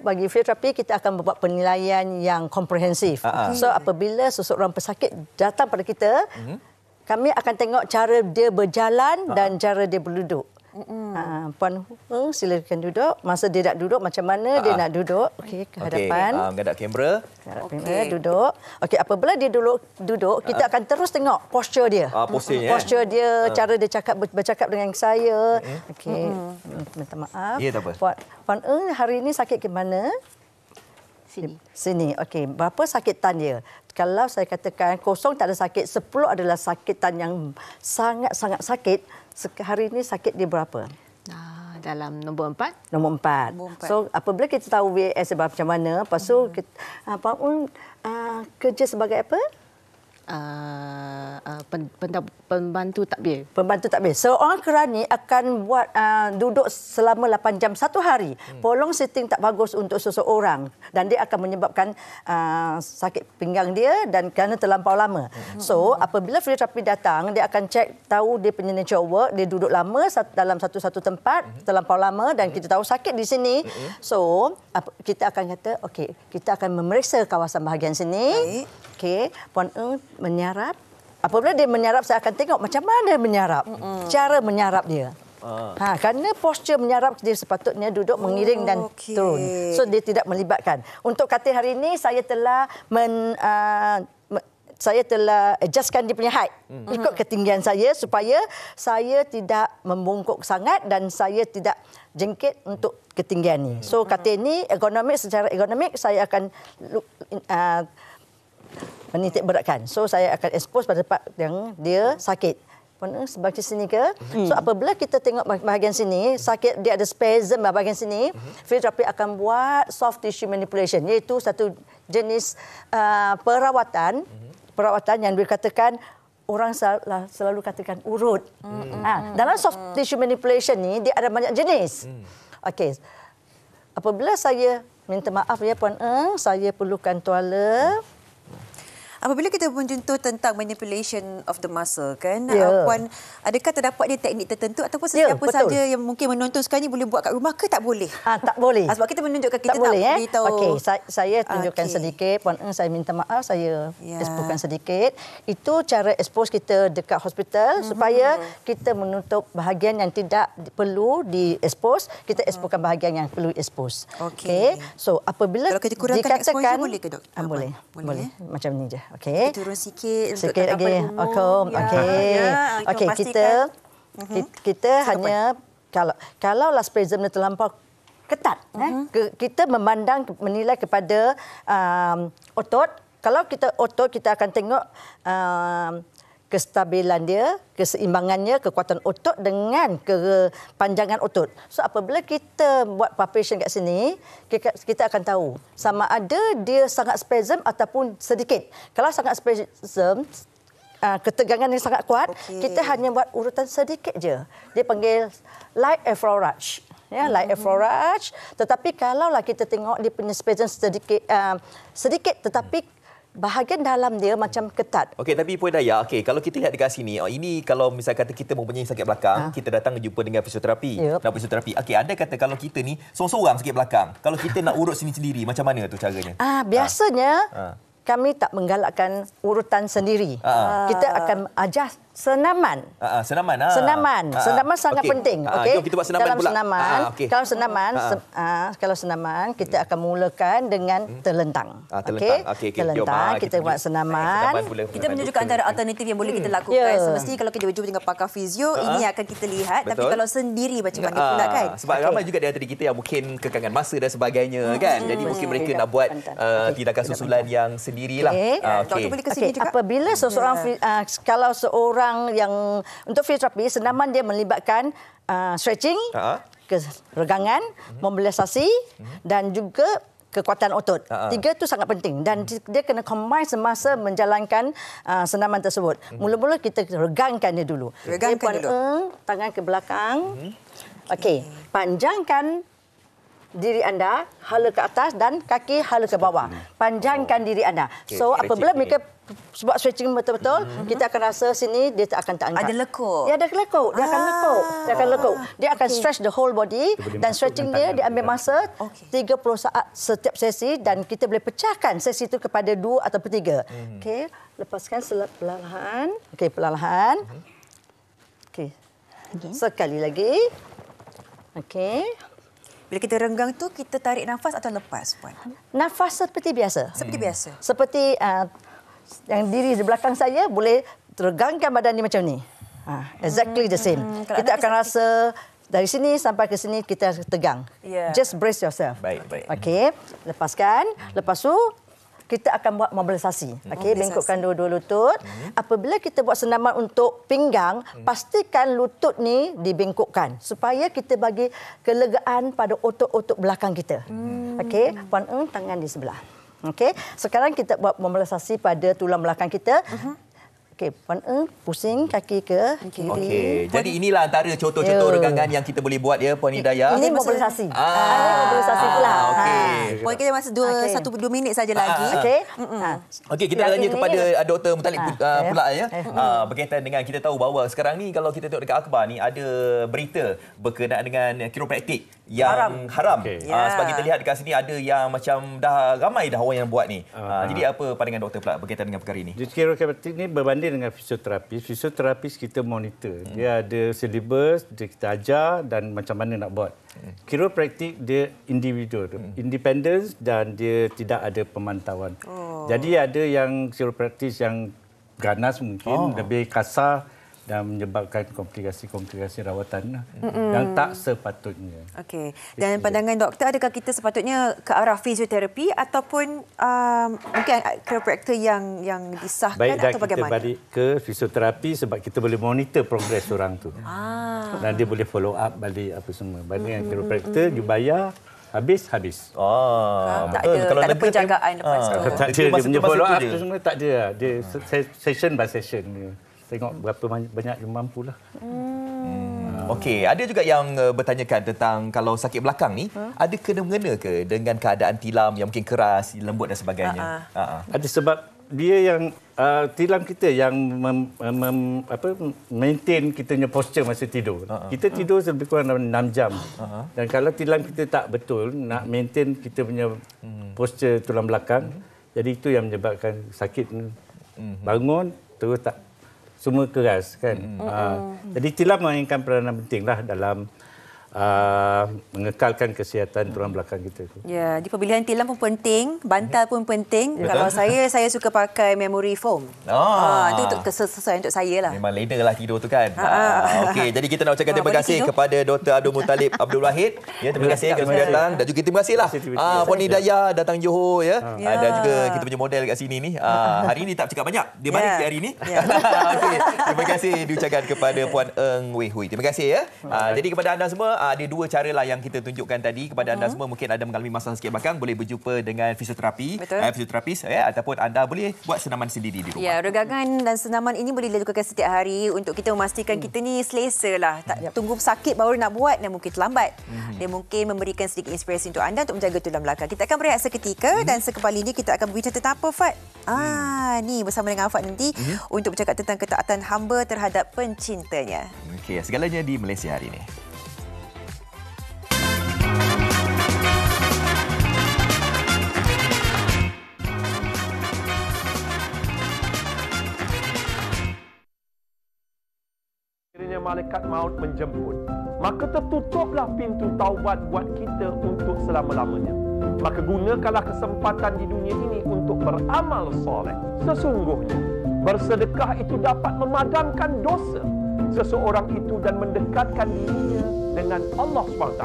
Bagi fisioterapi kita akan membuat penilaian yang komprehensif. So apabila seseorang pesakit datang pada kita, kami akan tengok cara dia berjalan dan cara dia berduduk. Puan silakan duduk. Masa dia nak duduk, macam mana dia nak duduk. Okey, ke hadapan. Menghadap kamera. Duduk. Okey, apabila dia duduk, kita akan terus tengok posture dia. Posture dia, cara dia bercakap dengan saya. Okey, minta maaf. Ya, tak apa. Puan hari ini sakit ke mana? Sini. Okey, berapa sakitan dia? Kalau saya katakan kosong tak ada sakit, 10 adalah sakitan yang sangat-sangat sakit. Hari ini sakit dia berapa? Dalam nombor 4. Nombor 4. So apabila kita tahu VAS macam mana, lepas tu kerja sebagai apa? Pembantu takbir. Pembantu takbir. Seorang kerani akan buat duduk selama 8 jam satu hari. Prolong sitting tak bagus untuk seseorang dan dia akan menyebabkan sakit pinggang dia dan kerana terlampau lama. So apabila fisioterapi datang, dia akan cek tahu dia punya nature work, dia duduk lama dalam satu tempat terlampau lama dan kita tahu sakit di sini. So kita akan kata okey, kita akan memeriksa kawasan bahagian sini. Okey, Puan menyarap. Apabila dia menyarap, saya akan tengok macam mana dia menyarap. Cara menyarap dia. Kerana posture menyarap, dia sepatutnya duduk mengiring dan turun. So dia tidak melibatkan. Untuk katil hari ini, saya telah adjustkan dia punya height. Ikut ketinggian saya supaya saya tidak membungkuk sangat dan saya tidak jengkit untuk ketinggian ni. So katil ni secara ergonomik saya akan menitik beratkan. So saya akan expose pada part yang dia sakit. Sebagai sini ke. So apabila kita tengok bahagian sini, sakit dia ada spasm bahagian sini, fizioterapi akan buat soft tissue manipulation, iaitu satu jenis perawatan yang dikatakan orang selalu katakan urut. Dalam soft tissue manipulation ni dia ada banyak jenis. Okey. Apabila saya minta maaf ya Puan Eng, saya perlukan tuala. Apabila kita menyentuh tentang manipulation of the muscle kan, Ya. Puan, adakah terdapat dia teknik tertentu ataupun sesiapa saja yang mungkin menonton sekarang ni boleh buat kat rumah ke tak boleh? Tak boleh. Sebab kita menunjukkan kita tak boleh, beritahu. Okey, saya tunjukkan sedikit. Puan Eng, saya minta maaf, saya exposekan sedikit. Itu cara expose kita dekat hospital supaya kita menutup bahagian yang tidak perlu di-expose, kita exposekan bahagian yang perlu expose. Okey. So, apabila kalau kita kurangkan exposure boleh ke, Dok? Boleh. Macam ni je. Okey. Turun sikit untuk sikit lagi. Okey, kita hanya kalau spasm ni terlampau ketat, kita menilai kepada otot. Kalau kita otot, kita akan tengok kestabilan dia, keseimbangannya, kekuatan otot dengan kepanjangan otot. So apabila kita buat palpation kat sini, kita akan tahu sama ada dia sangat spasm ataupun sedikit. Kalau sangat spasm, ketegangan yang sangat kuat, kita hanya buat urutan sedikit je. Dia panggil light effleurage. Light effleurage. Tetapi kalaulah kita tengok dia punya spasm sedikit tetapi bahagian dalam dia macam ketat. Okey, tapi Puan Daya, kalau kita lihat dekat sini, ini kalau misal kata kita mempunyai sakit belakang, kita datang jumpa dengan fisioterapi. Nak fisioterapi. Okey, anda kata kalau kita ni seorang-seorang sakit belakang, kalau kita nak urut sendiri-sendiri, macam mana tu caranya? Biasanya kami tak menggalakkan urutan sendiri. Kita akan ajar senaman. Senaman sangat penting. Okey. Jom kita buat senaman pula. Kalau senaman kita akan mulakan dengan terlentang. Terlentang. Kita buat senaman. Kita menunjukkan antara alternatif yang boleh kita lakukan. Semestinya kalau kita berjumpa dengan pakar fizio, ini akan kita lihat. Tapi kalau sendiri macam mana pula kan? Sebab ramai juga di antara kita yang mungkin kekangan masa dan sebagainya kan. Jadi mungkin mereka nak buat tindakan susulan yang sendirilah. Doktor boleh ke sini juga. Apabila seseorang kalau seorang yang untuk fisioterapi, senaman dia melibatkan stretching, keregangan, mobilisasi dan juga kekuatan otot. Tiga tu sangat penting dan dia kena combine semasa menjalankan senaman tersebut. Mula-mula kita regangkan dia dulu. Tangan ke belakang. Okey, panjangkan diri anda, hala ke atas dan kaki hala ke bawah. Panjangkan diri anda. So apabila mereka buat stretching betul-betul, kita akan rasa sini dia akan terangkat. Ada lekuk. Dia ada lekuk. Dia akan lekuk. Dia akan stretch the whole body dan stretching dia ambil masa 30 saat setiap sesi dan kita boleh pecahkan sesi itu kepada 2 atau 3. Okey, lepaskan perlahan. Okey, perlahan. Okey. Sekali lagi. Okey. Bila kita renggang tu, kita tarik nafas atau lepas, Puan? Nafas seperti biasa. Seperti biasa. Seperti yang diri di belakang saya boleh regangkan badan ni macam ni. Exactly the same. Kita akan rasa dari sini sampai ke sini kita tegang. Just brace yourself. Baik. Okey, lepaskan. Lepas tu kita akan buat mobilisasi. Okey, bengkokkan dua-dua lutut. Apabila kita buat senaman untuk pinggang, pastikan lutut ni dibengkokkan supaya kita bagi kelegaan pada otot-otot belakang kita. Okey, Puan Eng, tangan di sebelah. Okey, sekarang kita buat mobilisasi pada tulang belakang kita. Okey, Puan Eng, pusing kaki ke kiri. Okey, jadi inilah antara contoh-contoh regangan yang kita boleh buat ya, Puan Hidayah. Ini mobilisasi. Ini mobilisasi pula. Okey. Puan, kita masih 1-2 minit saja lagi. Okey. Okey, kita tanya kepada Dr. Muttalib pula ya. Berkaitan dengan kita tahu bahawa sekarang ni kalau kita tengok dekat akhbar ni ada berita berkenaan dengan kiropraktik yang haram. Sebab kita lihat dekat sini ada yang macam dah ramai dah orang yang buat ni. Jadi apa pandangan doktor pula berkaitan dengan perkara ini? Kiropraktik ni berbanding dengan fisioterapis. Fisioterapis kita monitor. Dia ada syllabus, kita ajar dan macam mana nak buat. Kiropraktik dia individual, independence dan dia tidak ada pemantauan. Jadi ada yang kiropraktis yang ganas mungkin, lebih kasar dan menyebabkan komplikasi-komplikasi rawatan yang tak sepatutnya. Okey. Dan pandangan doktor, adakah kita sepatutnya ke arah fisioterapi ataupun mungkin chiropractor yang disahkan Baik, atau bagaimana? Kita balik ke fisioterapi sebab kita boleh monitor progres orang tu. Dan dia boleh follow up balik apa semua. Banding chiropractor dibayar habis. Tak ada penjagaan lepas tu. Tak ada, dia punya follow up tu semua tak ada. Dia session by session. Tengok berapa banyak dia mampu lah. Okey, ada juga yang bertanyakan tentang kalau sakit belakang ni, ada kena-mengena ke dengan keadaan tilam yang mungkin keras, lembut dan sebagainya? Ada sebab dia yang tilam kita yang maintain kita punya posture masa tidur. Kita tidur lebih kurang 6 jam. Dan kalau tilam kita tak betul, nak maintain kita punya posture tulang belakang, jadi itu yang menyebabkan sakit. Bangun, terus tak semua keras kan. Jadi tilam memainkan peranan penting lah dalam mengekalkan kesihatan tulang belakang kita. Ya, di pemilihan tilam pun penting, bantal pun penting. Betul. Kalau saya suka pakai memory foam. Itu untuk sesuai untuk saya lah. Memang leda lah tidur tu kan. Okey, jadi kita nak ucapkan terima kasih kepada Dr. Abdul Muttalib Abdul Wahid. Ya, terima kasih kerana datang dan juga terima kasihlah Puan Hidayah datang Johor ya. Dan juga kita punya model kat sini ni. Hari ni tak cakap banyak. Dia balik hari ni. Okey, terima kasih diucapkan kepada Puan Eng Wei Hui. Terima kasih ya. Jadi kepada anda semua, ada dua cara lah yang kita tunjukkan tadi kepada anda semua. Mungkin ada mengalami masalah sakit belakang, boleh berjumpa dengan fisioterapis ataupun anda boleh buat senaman sendiri di rumah. Ya, regangan dan senaman ini boleh dilakukan setiap hari untuk kita memastikan kita ni selesa lah. Tak tunggu sakit baru nak buat dan mungkin terlambat. Dia mungkin memberikan sedikit inspirasi untuk anda untuk menjaga tulang belakang. Kita akan berehat seketika dan sekembali ini kita akan berbincang tentang apa, Fad? Ni bersama dengan Fad nanti untuk bercakap tentang ketaatan hamba terhadap pencintanya. Okey, segalanya di Malaysia hari ini. Malaikat maut menjemput, maka tertutuplah pintu taubat buat kita untuk selama-lamanya. Maka gunakanlah kesempatan di dunia ini untuk beramal soleh. Sesungguhnya bersedekah itu dapat memadamkan dosa seseorang itu dan mendekatkan dirinya dengan Allah SWT.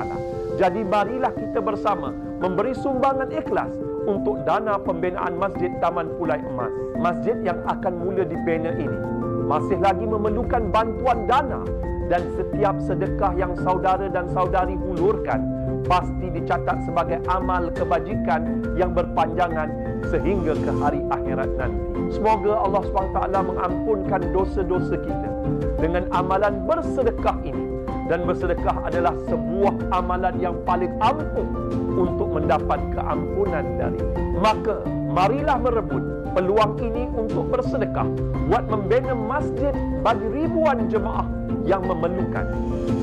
Jadi marilah kita bersama memberi sumbangan ikhlas untuk dana pembinaan Masjid Taman Pulai Emas. Masjid yang akan mula dibina ini masih lagi memerlukan bantuan dana, dan setiap sedekah yang saudara dan saudari hulurkan pasti dicatat sebagai amal kebajikan yang berpanjangan sehingga ke hari akhirat nanti. Semoga Allah SWT mengampunkan dosa-dosa kita dengan amalan bersedekah ini. Dan bersedekah adalah sebuah amalan yang paling ampuh untuk mendapat keampunan dari. Maka marilah merebut peluang ini untuk bersedekah buat membina masjid bagi ribuan jemaah yang memerlukan.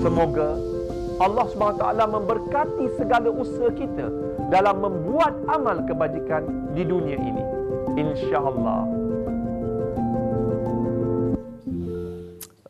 Semoga Allah SWT memberkati segala usaha kita dalam membuat amal kebajikan di dunia ini. InsyaAllah.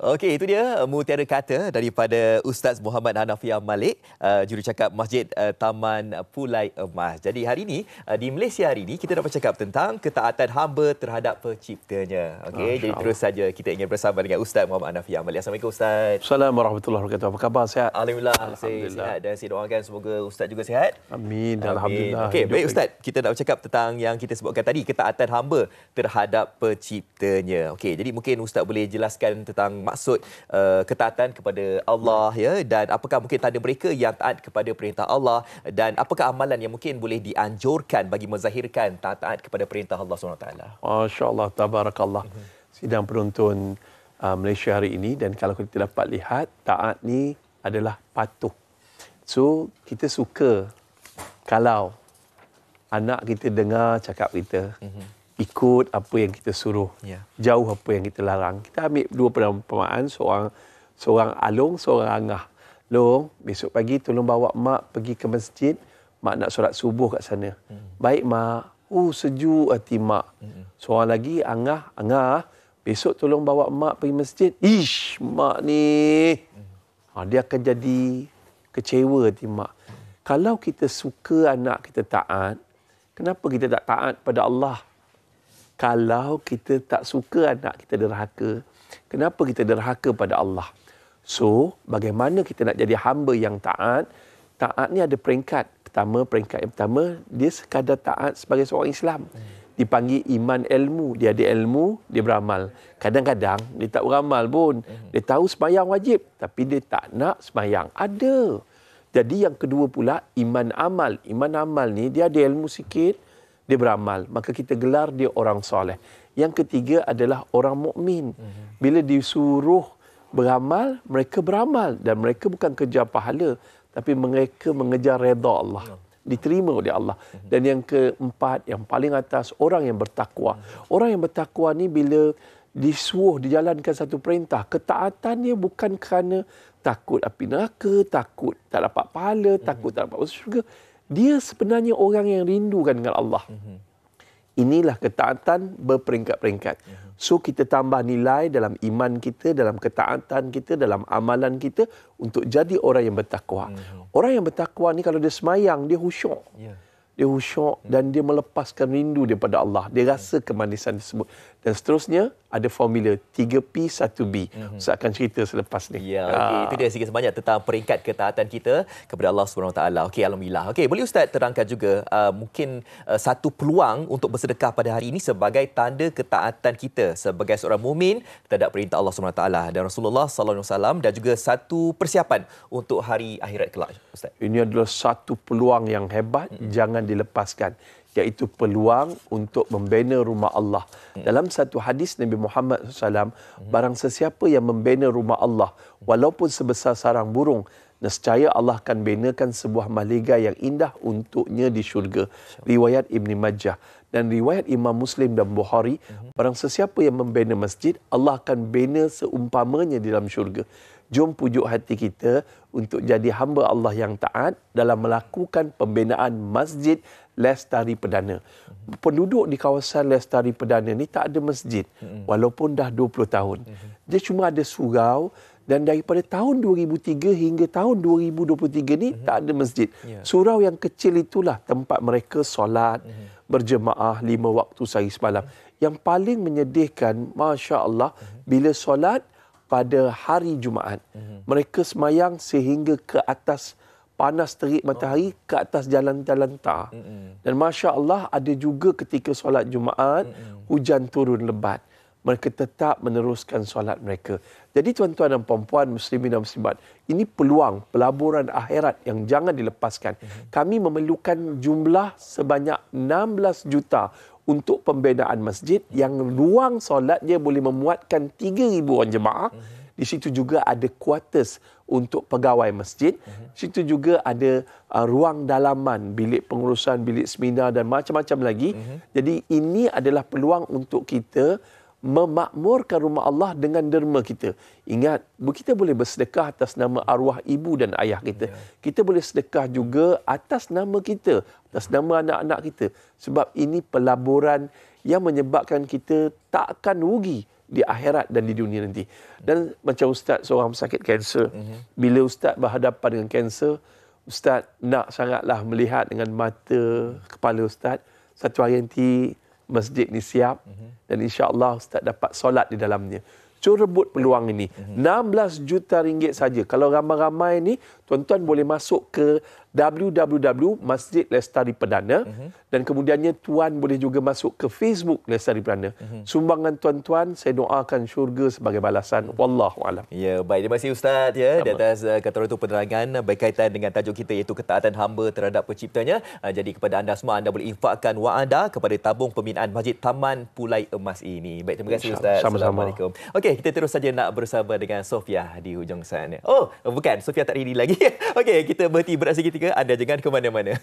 Okey, itu dia mutiara kata daripada Ustaz Muhammad Hanafiah Malik, jurucakap Masjid Taman Pulai Emas. Jadi hari ini di Malaysia hari ini kita dapat cakap tentang ketaatan hamba terhadap penciptanya. Okey, jadi terus saja kita ingin bersama dengan Ustaz Muhammad Hanafiah Malik. Assalamualaikum Ustaz. Assalamualaikum warahmatullahi wabarakatuh. Apa khabar? Sihat? Alhamdulillah, sihat dan saya doakan semoga Ustaz juga sihat. Amin. Alhamdulillah. Okey, baik Ustaz, kita nak bercakap tentang yang kita sebutkan tadi, ketaatan hamba terhadap penciptanya. Okey, jadi mungkin Ustaz boleh jelaskan tentang maksud ketaatan kepada Allah ya, dan apakah mungkin tanda mereka yang taat kepada perintah Allah, dan apakah amalan yang mungkin boleh dianjurkan bagi menzahirkan taat kepada perintah Allah SWT. Masya-Allah, tabarakallah. Sidang penonton Malaysia hari ini, dan kalau kita dapat lihat, taat ni adalah patuh. So kita suka kalau anak kita dengar cakap kita, ikut apa yang kita suruh, jauh apa yang kita larang. Kita ambil dua perumpamaan, seorang Along, seorang Angah. Long, besok pagi tolong bawa mak pergi ke masjid, mak nak solat subuh kat sana. Baik mak. Sejuk hati mak. Seorang lagi Angah, besok tolong bawa mak pergi masjid. Ish, mak ni. Dia akan jadi kecewa hati mak. Kalau kita suka anak kita taat, kenapa kita tak taat pada Allah? Kalau kita tak suka anak kita derhaka, Kenapa kita derhaka pada Allah? So, bagaimana kita nak jadi hamba yang taat? Taat ni ada peringkat. Peringkat yang pertama, dia sekadar taat sebagai seorang Islam. Dipanggil iman ilmu. Dia ada ilmu, dia beramal. Kadang-kadang dia tak beramal pun. Dia tahu sembahyang wajib, tapi dia tak nak sembahyang. Ada. Jadi yang kedua pula, iman amal. Iman amal ni, dia ada ilmu sikit, dia beramal. Maka kita gelar dia orang soleh. Yang ketiga adalah orang mukmin. Bila disuruh beramal, mereka beramal. Dan mereka bukan kejar pahala, tapi mereka mengejar redha Allah. Diterima oleh Allah. Dan yang keempat, yang paling atas, orang yang bertakwa. Orang yang bertakwa ni bila disuruh dijalankan satu perintah, ketaatannya bukan kerana takut api neraka, takut tak dapat pahala, takut tak dapat masuk syurga. Dia sebenarnya orang yang rindukan dengan Allah. Inilah ketaatan berperingkat-peringkat. So kita tambah nilai dalam iman kita, dalam ketaatan kita, dalam amalan kita untuk jadi orang yang bertakwa. Orang yang bertakwa ni kalau dia semayang, dia khusyuk. Dia khusyuk dan dia melepaskan rindu daripada Allah. Dia rasa kemanisan tersebut. Dan seterusnya ada formula 3P 1B. Saya akan cerita selepas ni. Ya, okey, itu dia sikit sebanyak tentang peringkat ketaatan kita kepada Allah SWT. Okey, alhamdulillah. Okey, boleh Ustaz terangkan juga mungkin satu peluang untuk bersedekah pada hari ini sebagai tanda ketaatan kita sebagai seorang mukmin terhadap perintah Allah SWT dan Rasulullah SAW, dan juga satu persiapan untuk hari akhirat kelak, Ustaz. Ini adalah satu peluang yang hebat, jangan dilepaskan, iaitu peluang untuk membina rumah Allah. Dalam satu hadis Nabi Muhammad SAW, barang sesiapa yang membina rumah Allah, walaupun sebesar sarang burung, nescaya Allah akan binakan sebuah mahligai yang indah untuknya di syurga. Riwayat Ibn Majah. Dan riwayat Imam Muslim dan Bukhari, barang sesiapa yang membina masjid, Allah akan bina seumpamanya di dalam syurga. Jom pujuk hati kita untuk jadi hamba Allah yang taat dalam melakukan pembinaan Masjid Lestari Perdana. Penduduk di kawasan Lestari Perdana ni tak ada masjid walaupun dah 20 tahun. Dia cuma ada surau, dan daripada tahun 2003 hingga tahun 2023 ni tak ada masjid. Surau yang kecil itulah tempat mereka solat berjemaah 5 waktu sehari semalam. Yang paling menyedihkan, Masya Allah, bila solat pada hari Jumaat, mereka semayang sehingga ke atas panas terik matahari, ke atas jalan-jalan tar. Dan Masya Allah, ada juga ketika solat Jumaat, hujan turun lebat. Mereka tetap meneruskan solat mereka. Jadi tuan-tuan dan puan-puan, muslimin dan muslimat, ini peluang pelaburan akhirat yang jangan dilepaskan. Kami memerlukan jumlah sebanyak 16 juta untuk pembinaan masjid yang ruang solatnya boleh memuatkan 3,000 orang jemaah. Di situ juga ada quarters untuk pegawai masjid. Di situ juga ada ruang dalaman, bilik pengurusan, bilik seminar dan macam-macam lagi. Jadi ini adalah peluang untuk kita memakmurkan rumah Allah dengan derma kita. Ingat, kita boleh bersedekah atas nama arwah ibu dan ayah kita. Kita boleh sedekah juga atas nama kita, atas nama anak-anak kita. Sebab ini pelaburan yang menyebabkan kita tak akan rugi di akhirat dan di dunia nanti. Dan macam Ustaz seorang pesakit kanser, bila Ustaz berhadapan dengan kanser, Ustaz nak sangatlah melihat dengan mata kepala Ustaz. Satu hari nanti masjid ni siap dan insya-Allah Ustaz dapat solat di dalamnya. Cuma rebut peluang ini. 16 juta ringgit saja. Kalau ramai-ramai ni, tuan-tuan boleh masuk ke www.Masjid Lestari Perdana dan kemudiannya tuan boleh juga masuk ke Facebook Lestari Perdana. Sumbangan tuan-tuan saya doakan syurga sebagai balasan. Wallahu alam. Ya, baik, terima kasih Ustaz ya di atas kata itu penerangan berkaitan dengan tajuk kita iaitu ketaatan hamba terhadap penciptanya. Jadi kepada anda semua, anda boleh infakkan wang anda kepada tabung pembinaan Masjid Taman Pulai Emas ini. Baik, terima kasih Ustaz. Assalamualaikum. Okey, kita terus saja nak bersama dengan Sofia di hujung sana. Oh, bukan, Sofia tak ready lagi. Okey, kita berhenti berehat seketika. Anda jangan ke mana-mana.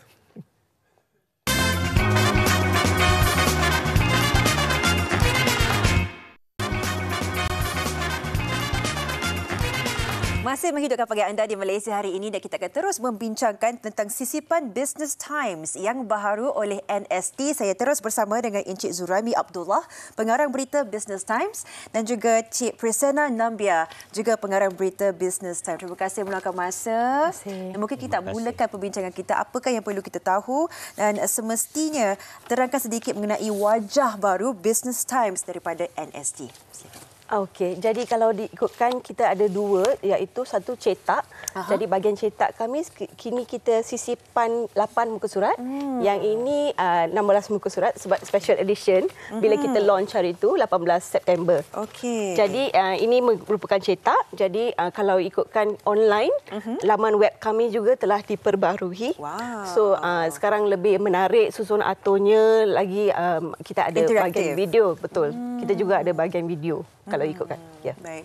Masih menghidupkan pagi anda di Malaysia hari ini dan kita akan terus membincangkan tentang sisipan Business Times yang baharu oleh NST. Saya terus bersama dengan Encik Zuraimi Abdullah, pengarang berita Business Times, dan juga Cik Priscilla Nambia, juga pengarang berita Business Times. Terima kasih meluangkan masa. Dan mungkin kita mulakan perbincangan kita. Apakah yang perlu kita tahu dan semestinya terangkan sedikit mengenai wajah baru Business Times daripada NST. Silakan. Okey, jadi kalau diikutkan kita ada dua, iaitu satu cetak. Jadi bahagian cetak kami kini kita sisipan 8 muka surat. Yang ini 16 muka surat sebab special edition bila kita launch hari itu 18 September. Okey. Jadi ini merupakan cetak. Jadi kalau ikutkan online, laman web kami juga telah diperbaharui. Wow. So sekarang lebih menarik, susun aturnya lagi, kita ada bahagian video, betul. Kita juga ada bahagian video kalau ikutkan. Ya. Baik.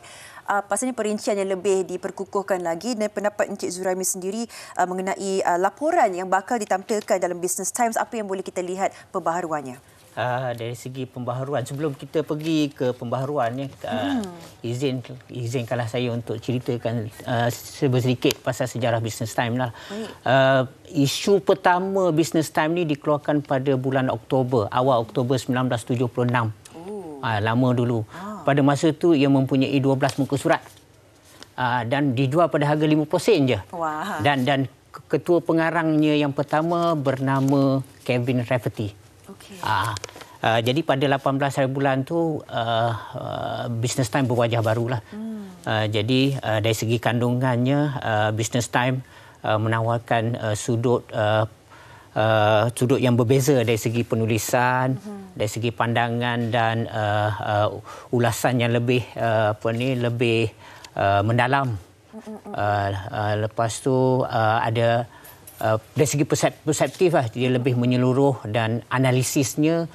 Pasalnya perincian yang lebih diperkukuhkan lagi dan pendapat Encik Zuraimi sendiri mengenai laporan yang bakal ditampilkan dalam Business Times, apa yang boleh kita lihat pembaharuannya? Dari segi pembaharuan, sebelum kita pergi ke pembaharuan, izinkanlah saya untuk ceritakan sedikit pasal sejarah Business Times lah. Isu pertama Business Times ni dikeluarkan pada bulan Oktober, awal Oktober 1976. Lama dulu. Pada masa itu ia mempunyai 12 muka surat. Dan dijual pada harga 50 sen je. Wah. Dan ketua pengarangnya yang pertama bernama Kevin Rafferty. Okay. Jadi pada 18 hari bulan tu Business Times berwajah barulah. Jadi dari segi kandungannya Business Times menawarkan sudut yang berbeza dari segi penulisan, dari segi pandangan dan ulasan yang lebih lebih mendalam. Lepas tu ada dari segi perseptif lah, dia lebih menyeluruh dan analisisnya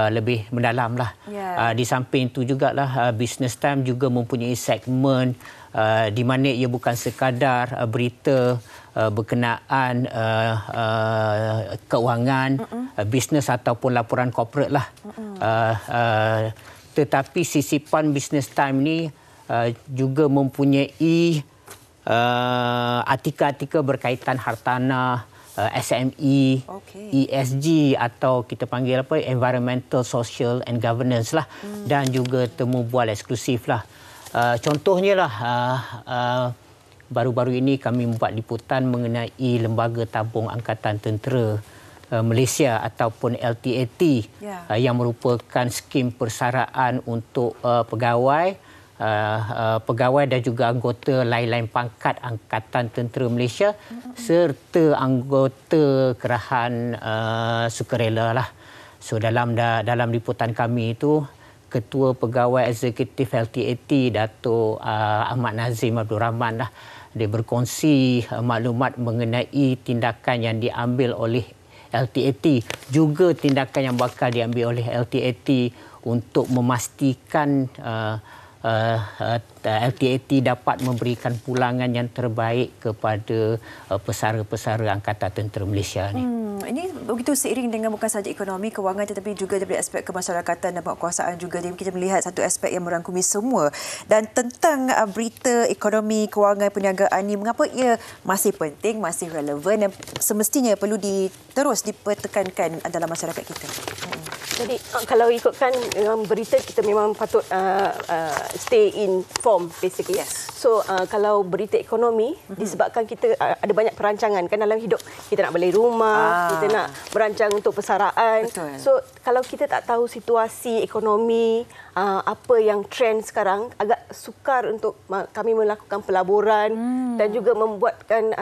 lebih mendalam lah. Di samping itu jugalah Business Times juga mempunyai segmen di mana ia bukan sekadar berita berkenaan keuangan, bisnes ataupun laporan korporat lah. Tetapi sisipan Business Times ni juga mempunyai artikel-artikel berkaitan hartanah, SME, ESG atau kita panggil environmental, social and governance lah, dan juga temu bual eksklusif lah. Contohnya lah, baru-baru ini kami membuat liputan mengenai Lembaga Tabung Angkatan Tentera Malaysia ataupun LTAT yang merupakan skim persaraan untuk pegawai dan juga anggota lain-lain pangkat Angkatan Tentera Malaysia serta anggota kerahan sukarela lah. So dalam liputan kami itu, Ketua Pegawai Eksekutif LTAT Dato' Ahmad Nazim Abdul Rahman lah, dia berkongsi maklumat mengenai tindakan yang diambil oleh LTAT, juga tindakan yang bakal diambil oleh LTAT untuk memastikan LTAT dapat memberikan pulangan yang terbaik kepada pesara-pesara Angkatan Tentera Malaysia ni. Ini begitu seiring dengan bukan sahaja ekonomi, kewangan, tetapi juga dari aspek kemasyarakatan dan penguasaan juga. Jadi kita melihat satu aspek yang merangkumi semua. Dan tentang berita ekonomi, kewangan, perniagaan ini, mengapa ia masih penting, masih relevan dan semestinya perlu terus dipertekankan dalam masyarakat kita? Jadi kalau ikutkan berita, kita memang patut stay informed basically. So kalau berita ekonomi, disebabkan kita ada banyak perancangan kan dalam hidup. Kita nak beli rumah, kita nak merancang untuk persaraan. Betul. So kalau kita tak tahu situasi ekonomi, apa yang trend sekarang, agak sukar untuk kami melakukan pelaburan dan juga membuatkan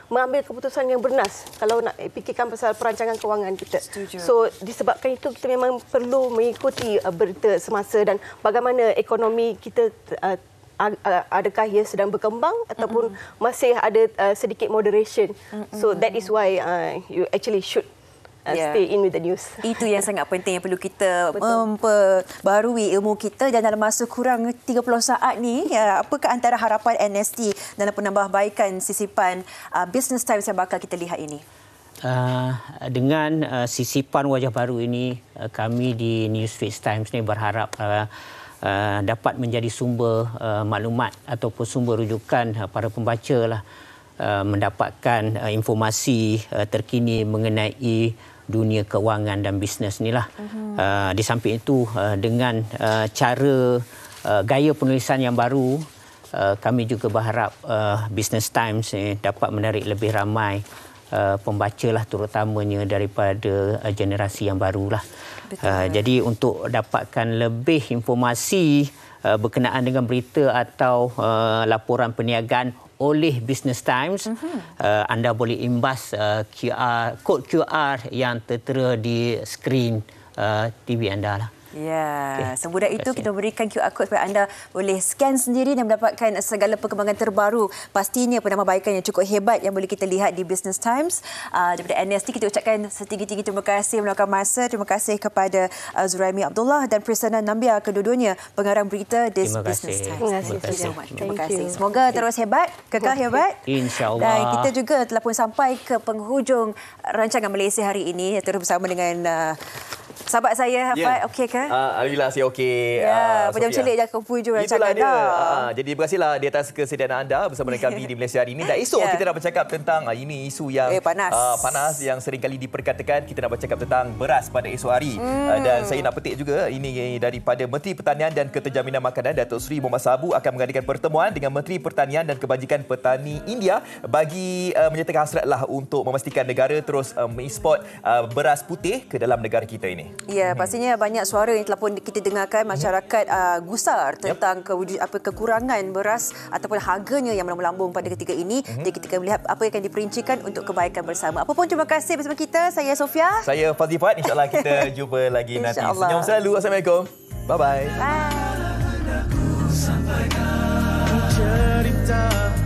mengambil keputusan yang bernas kalau nak fikirkan pasal perancangan kewangan kita. Setuju. So disebabkan itu kita memang perlu mengikuti berita semasa dan bagaimana ekonomi kita, adakah ia sedang berkembang ataupun masih ada sedikit moderation. So that is why you actually should stay in with the news. Itu yang sangat penting yang perlu kita memperbarui ilmu kita. Dan dalam masa kurang 30 saat ni, apakah antara harapan NST dalam penambahbaikan sisipan Business Times yang bakal kita lihat ini? Dengan sisipan wajah baru ini, kami di Newsfeed Times ni berharap dapat menjadi sumber maklumat ataupun sumber rujukan para pembaca lah, mendapatkan informasi terkini mengenai dunia kewangan dan bisnes ni lah. Di samping itu, dengan cara gaya penulisan yang baru, kami juga berharap Business Times dapat menarik lebih ramai pembaca lah, terutamanya daripada generasi yang baru lah. Jadi untuk dapatkan lebih informasi berkenaan dengan berita atau laporan perniagaan oleh Business Times, anda boleh imbas kod QR yang tertera di skrin TV anda lah. Ya, semudah itu kita berikan QR code supaya anda boleh scan sendiri dan mendapatkan segala perkembangan terbaru. Pastinya penambahbaikan yang cukup hebat yang boleh kita lihat di Business Times. Daripada NST kita ucapkan setinggi-tinggi terima kasih meluangkan masa. Terima kasih kepada Zuraimi Abdullah dan Prisana Nambia, kedua-duanya pengarang berita di Business Times. Terima kasih. Semoga terus hebat, kekal hebat. InsyaAllah. Dan kita juga telah pun sampai ke penghujung rancangan Malaysia hari ini. Terus bersama dengan sahabat saya, Hafad. Okey ke? Alhamdulillah saya okey. Macam celik dah ke hujung rancangan dia. Jadi terima kasihlah di atas kesediaan anda bersama dengan kami di Malaysia hari ini. Dan esok kita nak bercakap tentang ini isu yang panas yang sering kali diperkatakan. Kita nak bercakap tentang beras pada esok hari. Dan saya nak petik juga ini daripada Menteri Pertanian dan Keterjaminan Makanan Datuk Seri Mohammad Sabu akan mengadakan pertemuan dengan Menteri Pertanian dan Kebajikan Petani India bagi menyatakan hasratlah untuk memastikan negara terus mengeksport beras putih ke dalam negara kita ini. Ya, pastinya banyak suara yang telah pun kita dengarkan masyarakat gusar tentang kekurangan beras ataupun harganya yang melambung pada ketika ini. Jadi kita akan melihat apa yang akan diperincikan untuk kebaikan bersama. Apapun terima kasih bersama kita. Saya Sofia. Saya Fazli Fuad. InsyaAllah kita jumpa lagi nanti. Senyum selalu. Assalamualaikum. Bye-bye. Bye.